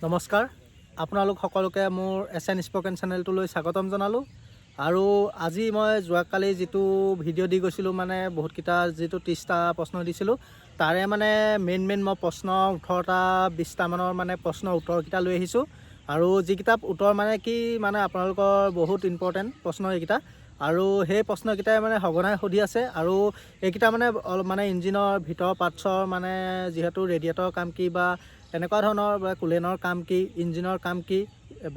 নমস্কাৰ আপোনালোক সকলোকে মোৰ SN স্পকেন চেনেলটোলৈ স্বাগতম জনালোঁ আৰু আজি মই যোৱাকালি যিটো ভিডিঅ' দি গৈছিলোঁ মানে বহুতকেইটা যিটো 30টা প্ৰশ্ন দিছিলোঁ তাৰে মানে মেইন মই প্ৰশ্ন 18টা 20টা মানৰ মানে প্ৰশ্নৰ উত্তৰকেইটা লৈ আহিছোঁ আৰু যিকেইটা উত্তৰ মানে কি মানে আপোনালোকৰ বহুত ইম্পৰ্টেণ্ট প্ৰশ্ন এইকেইটা আৰু সেই প্ৰশ্নকেইটাই মানে সঘনাই সুধি আছে আৰু এইকেইটা মানে ইঞ্জিনৰ ভিতৰৰ পাৰ্টছৰ মানে যিহেতু ৰেডিয়েটৰৰ কাম কি বা এনেকুৱা ধৰণৰ বা কুলেনৰ কাম কি ইঞ্জিনৰ কাম কি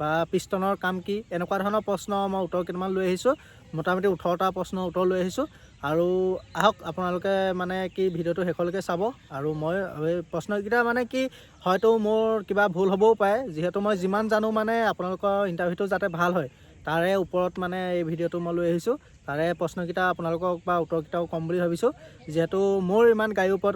বা পিষ্টনৰ কাম কি এনেকুৱা ধৰণৰ প্ৰশ্ন মই উত্তৰ কেইটামান লৈ আহিছোঁ মোটামুটি 18টা প্ৰশ্নৰ উত্তৰ লৈ আহিছোঁ আৰু আহক আপোনালোকে মানে কি ভিডিঅ'টো শেষলৈকে চাব আৰু মই এই প্ৰশ্নকেইটা মানে কি হয়তো মোৰ কিবা ভুল হ'বও পাৰে যিহেতু মই যিমান জানো মানে আপোনালোকৰ ইণ্টাৰভিউটো যাতে ভাল হয় তাৰে ওপৰত মানে এই ভিডিঅ'টো মই লৈ আহিছোঁ তাৰে প্ৰশ্নকেইটা আপোনালোকক বা উত্তৰকেইটাও ক'ম বুলি ভাবিছোঁ যিহেতু মোৰ ইমান গাড়ীৰ ওপৰত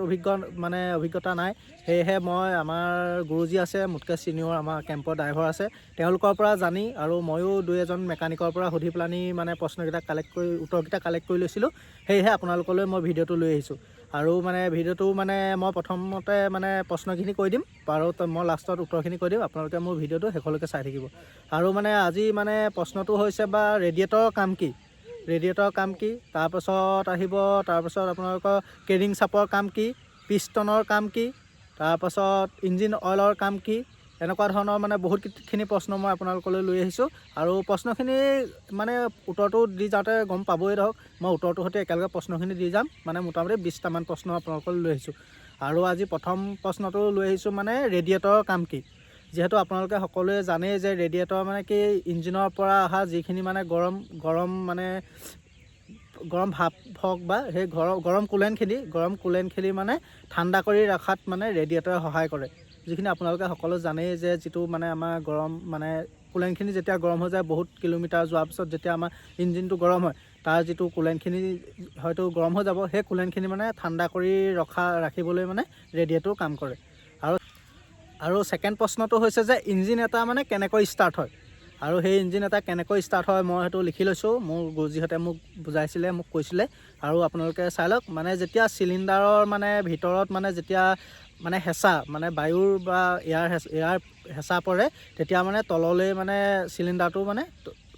অভিজ্ঞতা নাই সেয়েহে মই আমাৰ গুৰুজী আছে মোতকৈ ছিনিয়ৰ আমাৰ কেম্পৰ ড্ৰাইভাৰ আছে তেওঁলোকৰ পৰা জানি আৰু ময়ো দুই এজন মেকানিকৰ পৰা সুধি পেলানি মানে প্ৰশ্নকেইটা উত্তৰকেইটা কালেক্ট কৰি লৈছিলোঁ সেয়েহে আপোনালোকলৈ মই ভিডিঅ'টো লৈ আহিছোঁ আৰু মানে ভিডিঅ'টো মানে মই প্ৰথমতে মানে প্ৰশ্নখিনি কৈ দিম আৰু মই লাষ্টত উত্তৰখিনি কৈ দিম আপোনালোকে মোৰ ভিডিঅ'টো শেষলৈকে চাই থাকিব আৰু মানে আজি মানে প্ৰশ্নটো হৈছে বা ৰেডিয়েটৰৰ কাম কি তাৰপাছত আপোনালোকৰ কেৰিং চাপৰ কাম কি পিষ্টনৰ কাম কি তাৰপাছত ইঞ্জিন অইলৰ কাম কি এনেকুৱা ধৰণৰ মানে বহুতখিনি প্ৰশ্ন মই আপোনালোকলৈ লৈ আহিছোঁ আৰু প্ৰশ্নখিনি মানে উত্তৰটো দি যাওঁতে গম পাবই ধৰক মই উত্তৰটোৰ সৈতে একেলগে প্ৰশ্নখিনি দি যাম মানে মোটামুটি 20টামান প্ৰশ্ন আপোনালোকলৈ লৈ আহিছোঁ আৰু আজি প্ৰথম প্ৰশ্নটো লৈ আহিছোঁ মানে ৰেডিয়েটৰৰ কাম কি যিহেতু আপোনালোকে সকলোৱে জানেই যে ৰেডিয়েটৰ মানে কি ইঞ্জিনৰ পৰা অহা যিখিনি মানে গৰম ভাপ হওক বা সেই গৰম কুলেনখিনি মানে ঠাণ্ডা কৰি ৰখাত মানে ৰেডিয়েটৰে সহায় কৰে যিখিনি আপোনালোকে সকলো জানেই যে যিটো মানে আমাৰ গৰম মানে কুলেনখিনি যেতিয়া গৰম হৈ যায় বহুত কিলোমিটাৰ যোৱাৰ পিছত যেতিয়া আমাৰ ইঞ্জিনটো গৰম হয় তাৰ যিটো কুলেনখিনি হয়তো গৰম হৈ যাব সেই কুলেনখিনি মানে ঠাণ্ডা কৰি ৰাখিবলৈ মানে ৰেডিয়েটৰ কাম কৰে আৰু ছেকেণ্ড প্ৰশ্নটো হৈছে যে ইঞ্জিন এটা মানে কেনেকৈ ষ্টাৰ্ট হয় আৰু সেই ইঞ্জিন এটা কেনেকৈ ষ্টাৰ্ট হয় মই সেইটো লিখি লৈছোঁ মোৰ গুৰুজীহঁতে মোক বুজাইছিলে মোক কৈছিলে আৰু আপোনালোকে চাই লওক মানে যেতিয়া চিলিণ্ডাৰৰ মানে ভিতৰত মানে যেতিয়া মানে হেঁচা মানে বায়ুৰ বা এয়াৰ হেঁচা পৰে তেতিয়া মানে তললৈ মানে চিলিণ্ডাৰটো মানে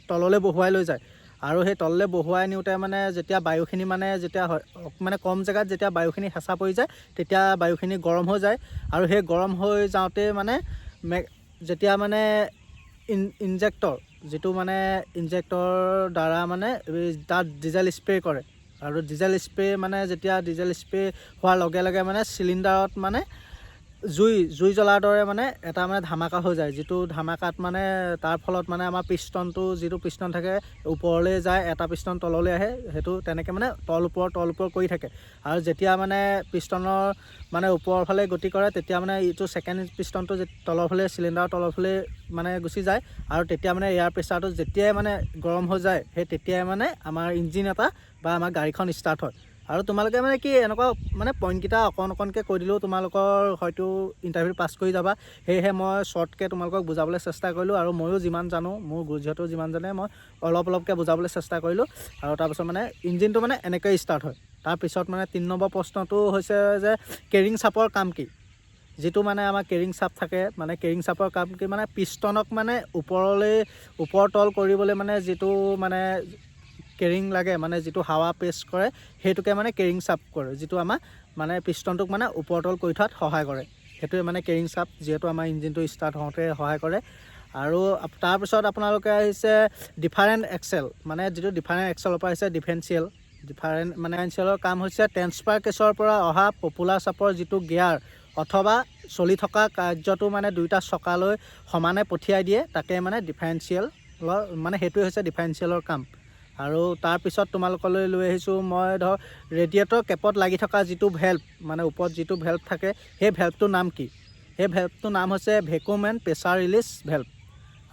তললৈ বহুৱাই লৈ যায় আৰু সেই তললৈ বহুৱাই নিওঁতে মানে যেতিয়া বায়ুখিনি মানে কম জেগাত যেতিয়া বায়ুখিনি হেঁচা পৰি যায় তেতিয়া বায়ুখিনি গৰম হৈ যায় আৰু সেই গৰম হৈ যাওঁতে মানে যেতিয়া মানে ইনজেক্টৰ দ্বাৰা মানে তাত ডিজেল স্প্ৰে কৰে আৰু ডিজেল স্প্ৰে হোৱাৰ লগে লগে মানে চিলিণ্ডাৰত মানে জুই জ্বলাৰ দৰে মানে এটা মানে ধামাকা হৈ যায় যিটো ধামাকাত মানে তাৰ ফলত মানে আমাৰ যিটো পিষ্টন থাকে ওপৰলৈ যায় এটা পিষ্টন তললৈ আহে সেইটো তেনেকৈ মানে তল ওপৰ কৰি থাকে আৰু যেতিয়া মানে পিষ্টনৰ মানে ওপৰৰ ফালে গতি কৰে তেতিয়া মানে এইটো ছেকেণ্ড পিষ্টনটো তলৰ ফালে চিলিণ্ডাৰৰ তলৰ ফালে মানে গুচি যায় আৰু তেতিয়া মানে এয়াৰ প্ৰেছাৰটো যেতিয়াই মানে গৰম হৈ যায় সেই তেতিয়াই মানে আমাৰ ইঞ্জিন এটা বা আমাৰ গাড়ীখন ষ্টাৰ্ট হয় আৰু তোমালোকে মানে কি এনেকুৱা মানে পইণ্টকেইটা অকণকৈ কৈ দিলেও তোমালোকৰ হয়তো ইণ্টাৰভিউ পাছ কৰি যাবা সেয়েহে মই শ্বৰ্টকৈ তোমালোকক বুজাবলৈ চেষ্টা কৰিলোঁ আৰু ময়ো যিমান জানো মোৰ গুৰুজীহঁতেও যিমান জানে মই অলপকৈ বুজাবলৈ চেষ্টা কৰিলোঁ আৰু তাৰপিছত মানে ইঞ্জিনটো মানে এনেকৈ ষ্টাৰ্ট হয় তাৰপিছত মানে 3 নম্বৰ প্ৰশ্নটো হৈছে যে কেৰিং চাপৰ কাম কি যিটো মানে আমাৰ কেৰিং চাপ থাকে মানে কেৰিং চাপৰ কাম কি মানে পিষ্টনক মানে ওপৰ তল কৰিবলৈ মানে যিটো মানে কেৰিং লাগে মানে যিটো হাৱা প্ৰেছ কৰে সেইটোকে মানে কেৰিং চাপ কৰে যিটো আমাৰ মানে পিষ্টনটোক মানে ওপৰ তল কৰি থোৱাত সহায় কৰে সেইটোৱে মানে কেৰিং চাপ যিহেতু আমাৰ ইঞ্জিনটো ষ্টাৰ্ট হওঁতে সহায় কৰে আৰু তাৰপিছত আপোনালোকে আহিছে ডিফাৰেণ্ট এক্সেল মানে যিটো ডিফাৰেণ্ট এক্সেলৰ পৰা আহিছে ডিফাৰেঞ্চিয়েলৰ কাম হৈছে ট্ৰেন্সফাৰ কেছৰ পৰা অহা পপুলাৰ চাপৰ যিটো গিয়াৰ অথবা চলি থকা কাৰ্যটো মানে দুয়োটা চকালৈ সমানে পঠিয়াই দিয়ে তাকে মানে সেইটোৱে হৈছে ডিফাৰেঞ্চিয়েলৰ কাম আৰু তাৰপিছত তোমালোকলৈ লৈ আহিছোঁ মই ধৰ ৰেডিয়েটৰ কেপত লাগি থকা যিটো ভেল্ভ মানে ওপৰত যিটো ভেল্ভ থাকে সেই ভেল্ভটোৰ নাম কি সেই ভেল্ভটোৰ নাম হৈছে vacuum and pressure release valve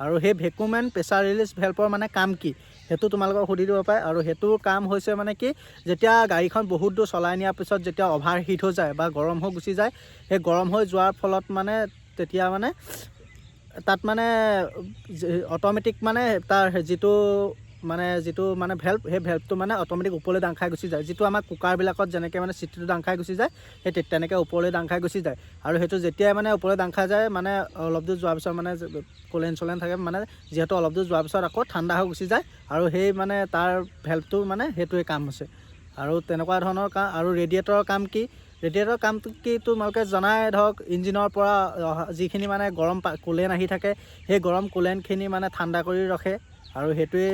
আৰু সেই ভেকুৱাম এণ্ড প্ৰেছাৰ ৰিলিজ ভেল্ভৰ মানে কাম কি সেইটো তোমালোকক সুধি দিব পাৰে আৰু সেইটোৰ কাম হৈছে মানে কি যেতিয়া গাড়ীখন বহুত দূৰ চলাই নিয়াৰ পিছত যেতিয়া অভাৰ হিট হৈ যায় বা গৰম হৈ গুচি যায় সেই গৰম হৈ যোৱাৰ ফলত মানে তেতিয়া মানে তাত মানে অট'মেটিক মানে তাৰ যিটো মানে যিটো মানে ভেল্ভ, সেই ভেল্ভটো মানে অট'মেটিক ওপৰলৈ দাং খাই গুচি যায়। যিটো আমাৰ কুকাৰবিলাকত যেনেকৈ মানে চিটিটো দাং খাই গুচি যায়, সেই তেনেকৈ ওপৰলৈ দাং খাই গুচি যায়। আৰু সেইটো যেতিয়াই মানে ওপৰলৈ দাং খাই যায় মানে অলপ দূৰ যোৱাৰ পিছত মানে কুলেন চলেন থাকে, মানে যিহেতু অলপ দূৰ যোৱাৰ পিছত আকৌ ঠাণ্ডা হৈ গুচি যায়। আৰু সেই মানে তাৰ ভেল্ভটো মানে সেইটোৱে কাম হৈছে। আৰু তেনেকুৱা ধৰণৰ কাম। আৰু ৰেডিয়েটৰৰ কাম কি? ৰেডিয়েটৰৰ কামটো কি তোমালোকে জনাই, ধৰক ইঞ্জিনৰ পৰা যিখিনি মানে গৰম কুলেন আহি থাকে, সেই গৰম কুলেনখিনি মানে ঠাণ্ডা কৰি ৰাখে। আৰু সেইটোৱে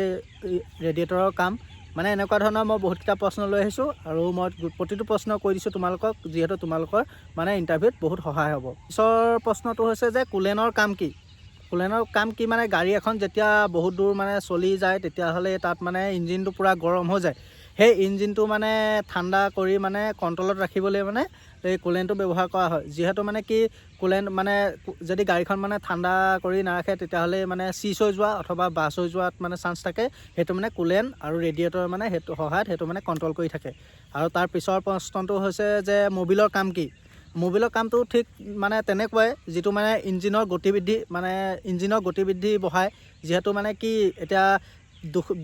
ৰেডিয়েটৰৰ কাম। মানে এনেকুৱা ধৰণৰ মই বহুতকেইটা প্ৰশ্ন লৈ আহিছোঁ, আৰু মই প্ৰতিটো প্ৰশ্ন কৈ দিছোঁ তোমালোকক, যিহেতু তোমালোকৰ মানে ইণ্টাৰভিউত বহুত সহায় হ'ব। পিছৰ প্ৰশ্নটো হৈছে যে কুলেনৰ কাম কি? কুলেনৰ কাম কি মানে গাড়ী এখন যেতিয়া বহুত দূৰ মানে চলি যায়, তেতিয়াহ'লে তাত মানে ইঞ্জিনটো পূৰা গৰম হৈ যায়। সেই ইঞ্জিনটো মানে ঠাণ্ডা কৰি মানে কণ্ট্ৰলত ৰাখিবলৈ মানে এই কুলেনটো ব্যৱহাৰ কৰা হয়। যিহেতু মানে কি কুলেন মানে যদি গাড়ীখন মানে ঠাণ্ডা কৰি নাৰাখে, তেতিয়াহ'লে মানে চিজ হৈ যোৱা অথবা বাছ হৈ যোৱাত মানে চান্স থাকে। সেইটো মানে কুলেন আৰু ৰেডিয়েটৰ মানে সেইটো সহায়ত সেইটো মানে কণ্ট্ৰল কৰি থাকে। আৰু তাৰ পিছৰ প্ৰশ্নটো হৈছে যে মবিলৰ কাম কি? মবিলৰ কামটো ঠিক মানে তেনেকুৱাই, যিটো মানে ইঞ্জিনৰ গতিবৃদ্ধি বঢ়ায়। যিহেতু মানে কি এতিয়া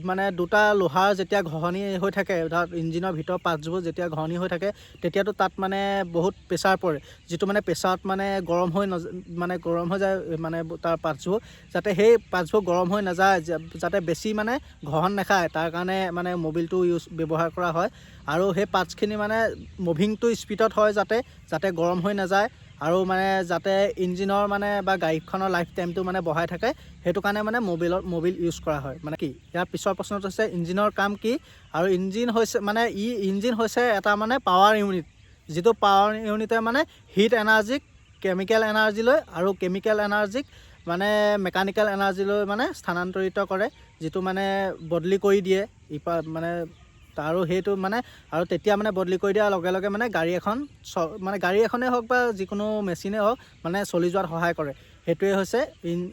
মানে দুটা লোহাৰ যেতিয়া ঘঁহনি হৈ থাকে, ধৰক ইঞ্জিনৰ ভিতৰৰ পাৰ্টছবোৰ যেতিয়া ঘঁহনি হৈ থাকে, তেতিয়াতো তাত মানে বহুত প্ৰেছাৰ পৰে। যিটো মানে প্ৰেছাৰত মানে গৰম হৈ যায় মানে তাৰ পাৰ্টছবোৰ। যাতে সেই পাৰ্টছবোৰ গৰম হৈ নাযায়, যাতে বেছি মানে ঘঁহন নাখায়, তাৰ কাৰণে মানে মবিলটো ব্যৱহাৰ কৰা হয়। আৰু সেই পাৰ্টছখিনি মানে মুভিংটো স্পীডত হয়, যাতে গৰম হৈ নাযায়। আৰু মানে যাতে ইঞ্জিনৰ মানে বা গাড়ীখনৰ লাইফ টাইমটো মানে বঢ়াই থাকে, সেইটো কাৰণে মানে মবিল ইউজ কৰা হয়। মানে কি ইয়াৰ পিছৰ প্ৰশ্নটো হৈছে ইঞ্জিনৰ কাম কি? আৰু ইঞ্জিন হৈছে এটা মানে পাৱাৰ ইউনিট, যিটো পাৱাৰ ইউনিটে মানে হিট এনাৰ্জিক কেমিকেল এনাৰ্জিলৈ আৰু কেমিকেল এনাৰ্জিক মানে মেকানিকেল এনাৰ্জিলৈ মানে স্থানান্তৰিত কৰে, যিটো মানে বদলি কৰি দিয়ে মানে। আৰু সেইটো মানে আৰু তেতিয়া মানে বদলি কৰি দিয়াৰ লগে লগে মানে গাড়ী এখনেই হওক বা যিকোনো মেচিনেই হওক মানে চলি যোৱাত সহায় কৰে। সেইটোৱে হৈছে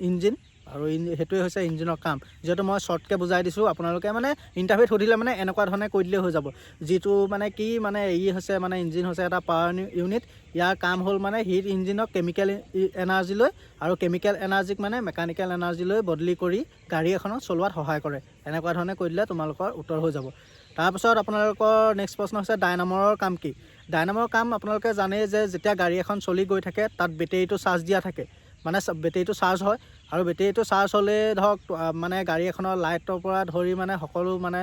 ইঞ্জিন। আৰু সেইটোৱে হৈছে ইঞ্জিনৰ কাম। যিহেতু মই শ্বৰ্টকৈ বুজাই দিছোঁ, আপোনালোকে মানে ইণ্টাৰভিউত সুধিলে মানে এনেকুৱা ধৰণে কৈ দিলেই হৈ যাব। যিটো মানে কি মানে হৈছে মানে ইঞ্জিন হৈছে এটা পাৱাৰ ইউনিট। ইয়াৰ কাম হ'ল মানে হিট ইঞ্জিনক কেমিকেল এনাৰ্জিলৈ আৰু কেমিকেল এনাৰ্জিক মানে মেকানিকেল এনাৰ্জিলৈ বদলি কৰি গাড়ী এখনক চলোৱাত সহায় কৰে। এনেকুৱা ধৰণে কৈ দিলে তোমালোকৰ উত্তৰ হৈ যাব। তাৰপিছত আপোনালোকৰ নেক্সট প্ৰশ্ন হৈছে ডাইনামোৰ কাম কি? ডাইনামোৰ কাম আপোনালোকে জানেই যে যেতিয়া গাড়ী এখন চলি গৈ থাকে, তাত বেটেৰীটো চাৰ্জ দিয়া থাকে, মানে বেটেৰীটো চাৰ্জ হয়। আৰু বেটেৰীটো চাৰ্জ হ'লে ধৰক মানে গাড়ী এখনৰ লাইটৰ পৰা ধৰি মানে সকলো মানে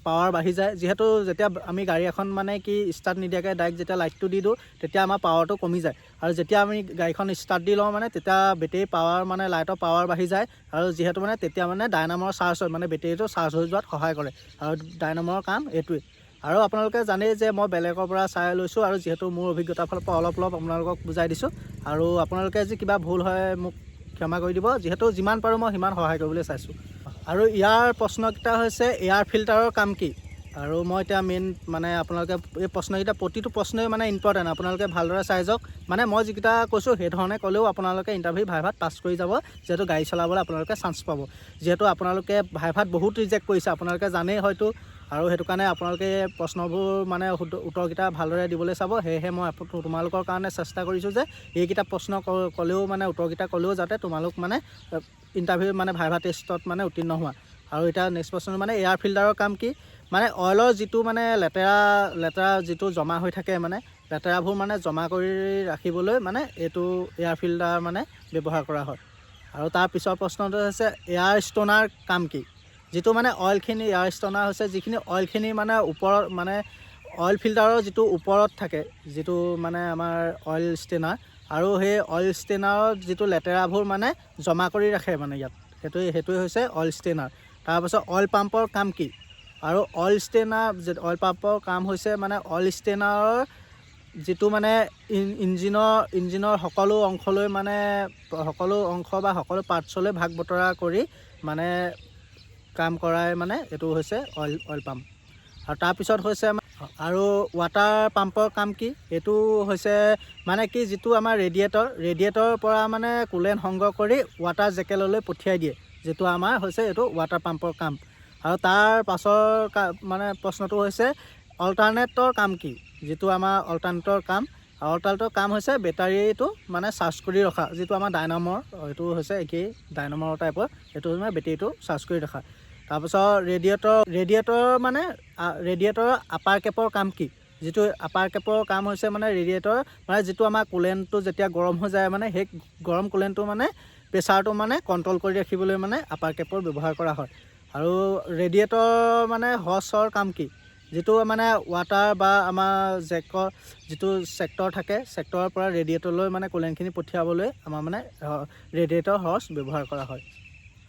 পাৱাৰ বাঢ়ি যায়। যিহেতু যেতিয়া আমি গাড়ী এখন মানে কি ষ্টাৰ্ট নিদিয়াকৈ ডাইৰেক্ট যেতিয়া লাইটটো দি দিওঁ, তেতিয়া আমাৰ পাৱাৰটো কমি যায়। আৰু যেতিয়া আমি গাড়ীখন ষ্টাৰ্ট দি লওঁ মানে তেতিয়া বেটেৰী পাৱাৰ মানে লাইটৰ পাৱাৰ বাঢ়ি যায়। আৰু যিহেতু মানে তেতিয়া মানে ডাইনামোৰ চাৰ্জ হয়, মানে বেটেৰীটো চাৰ্জ হৈ যোৱাত সহায় কৰে। আৰু ডাইনামোৰ কাম এইটোৱে। আৰু আপোনালোকে জানেই যে মই বেলেগৰ পৰা চাই লৈছোঁ, আৰু যিহেতু মোৰ অভিজ্ঞতাৰ ফালৰ পৰা অলপ আপোনালোকক বুজাই দিছোঁ। আৰু আপোনালোকে যদি কিবা ভুল হয় মোক ক্ষমা কৰি দিব, যিহেতু যিমান পাৰোঁ মই সিমান সহায় কৰিবলৈ চাইছোঁ। আৰু ইয়াৰ প্ৰশ্নকেইটা হৈছে এয়াৰ ফিল্টাৰৰ কাম কি? আৰু মই এতিয়া মেইন মানে আপোনালোকে এই প্ৰশ্নকেইটা প্ৰতিটো প্ৰশ্নই মানে ইম্পৰ্টেণ্ট, আপোনালোকে ভালদৰে চাই যাওক। মানে মই যিকেইটা কৈছোঁ সেইধৰণে ক'লেও আপোনালোকে ইণ্টাৰভিউ ভাইভাত পাছ কৰি যাব, যিহেতু গাড়ী চলাবলৈ আপোনালোকে চান্স পাব। যিহেতু আপোনালোকে ভাইভাত বহুত ৰিজেক্ট কৰিছে, আপোনালোকে জানেই হয়তো। আৰু সেইটো কাৰণে আপোনালোকে প্ৰশ্নবোৰ মানে উত্তৰকেইটা ভালদৰে দিবলৈ চাব। সেয়েহে মই তোমালোকৰ কাৰণে চেষ্টা কৰিছোঁ যে এইকেইটা প্ৰশ্ন ক'লেও মানে উত্তৰকেইটা ক'লেও যাতে তোমালোক মানে ইণ্টাৰভিউ মানে ভাইভা টেষ্টত মানে উত্তীৰ্ণ হোৱা। আৰু এতিয়া নেক্সট প্ৰশ্ন মানে এয়াৰ ফিল্টাৰৰ কাম কি? মানে অইলৰ যিটো মানে লেতেৰা যিটো জমা হৈ থাকে, মানে লেতেৰাবোৰ মানে জমা কৰি ৰাখিবলৈ মানে এইটো এয়াৰ ফিল্টাৰ মানে ব্যৱহাৰ কৰা হয়। আৰু তাৰ পিছৰ প্ৰশ্নটো হৈছে এয়াৰ ষ্ট'নাৰ কাম কি? যিটো মানে অইলখিনি এয়াৰ ষ্ট'নাৰ হৈছে যিখিনি অইলখিনি মানে ওপৰত মানে অইল ফিল্টাৰৰ যিটো ওপৰত থাকে, যিটো মানে আমাৰ অইল ষ্টেনাৰ, আৰু সেই অইল ষ্টেনাৰত যিটো লেতেৰাবোৰ মানে জমা কৰি ৰাখে মানে ইয়াত, সেইটোৱে হৈছে অইল ষ্টেনাৰ। তাৰপাছত অইল পাম্পৰ কাম কি? আৰু অইল পাম্পৰ কাম হৈছে মানে অইল ষ্টেনাৰৰ যিটো মানে ইঞ্জিনৰ সকলো অংশলৈ মানে সকলো অংশ বা সকলো পাৰ্টছলৈ ভাগ বতৰা কৰি মানে কাম কৰাই মানে এইটো হৈছে অইল পাম্প। আৰু তাৰপিছত হৈছে আৰু ৱাটাৰ পাম্পৰ কাম কি? এইটো হৈছে মানে কি যিটো আমাৰ ৰেডিয়েটৰৰ পৰা মানে কুলেন সংগ্ৰহ কৰি ৱাটাৰ জেকেললৈ পঠিয়াই দিয়ে, যিটো আমাৰ হৈছে এইটো ৱাটাৰ পাম্পৰ কাম। আৰু তাৰ পাছৰ মানে প্ৰশ্নটো হৈছে অল্টাৰনেটৰ কাম কি? যিটো আমাৰ অল্টাৰনেটৰ কাম হৈছে বেটাৰীটো মানে চাৰ্জ কৰি ৰখা, যিটো আমাৰ ডাইনামোৰ এইটো হৈছে একেই ডাইনামোৰ টাইপৰ, এইটো মানে বেটেৰীটো চাৰ্জ কৰি ৰখা। তাৰপিছত ৰেডিয়েটৰ মানে ৰেডিয়েটৰৰ আপাৰ কেপৰ কাম কি? যিটো আপাৰ কেপৰ কাম হৈছে মানে ৰেডিয়েটৰ মানে যিটো আমাৰ কুলেণ্টটো যেতিয়া গৰম হৈ যায় মানে সেই গৰম কুলেণ্টটো মানে প্ৰেছাৰটো মানে কণ্ট্ৰল কৰি ৰাখিবলৈ মানে আপাৰ কেপৰ ব্যৱহাৰ কৰা হয়। আৰু ৰেডিয়েটৰ মানে হৰ্চৰ কাম কি? যিটো মানে ৱাটাৰ বা আমাৰ জেকৰ যিটো ছেক্টৰ থাকে ছেক্টৰৰ পৰা ৰেডিয়েটৰলৈ মানে কুলেণ্টখিনি পঠিয়াবলৈ আমাৰ মানে ৰেডিয়েটৰ হৰ্চ ব্যৱহাৰ কৰা হয়।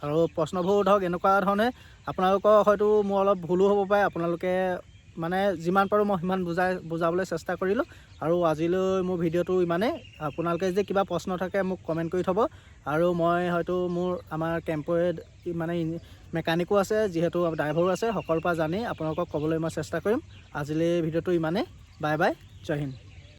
আৰু প্ৰশ্নবোৰ ধৰক এনেকুৱা ধৰণে আপোনালোকৰ হয়তো মোৰ অলপ ভুলো হ'ব পাৰে, আপোনালোকে মানে যিমান পাৰোঁ মই সিমান বুজাবলৈ চেষ্টা কৰিলোঁ। আৰু আজিলৈ মোৰ ভিডিঅ'টো ইমানেই। আপোনালোকে যদি কিবা প্ৰশ্ন থাকে মোক কমেণ্ট কৰি থ'ব, আৰু মই হয়তো আমাৰ কেম্পৰে মানে মেকানিকো আছে, যিহেতু ড্ৰাইভাৰো আছে, সকলোৰ পৰা জানি আপোনালোকক ক'বলৈ মই চেষ্টা কৰিম। আজিলৈ ভিডিঅ'টো ইমানেই। বাই বাই, জয় হিন্দ।